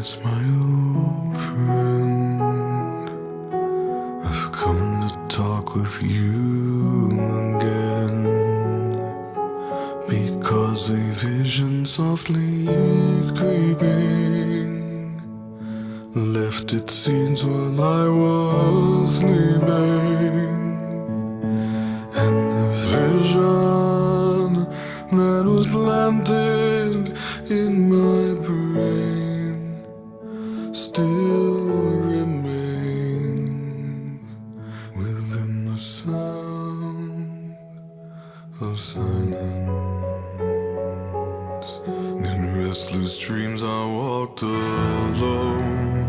It's my old friend. I've come to talk with you again, because a vision softly creeping left its seeds while I was sleeping. And the vision that was planted in my brain still remains within the sound of silence. In restless dreams I walked alone,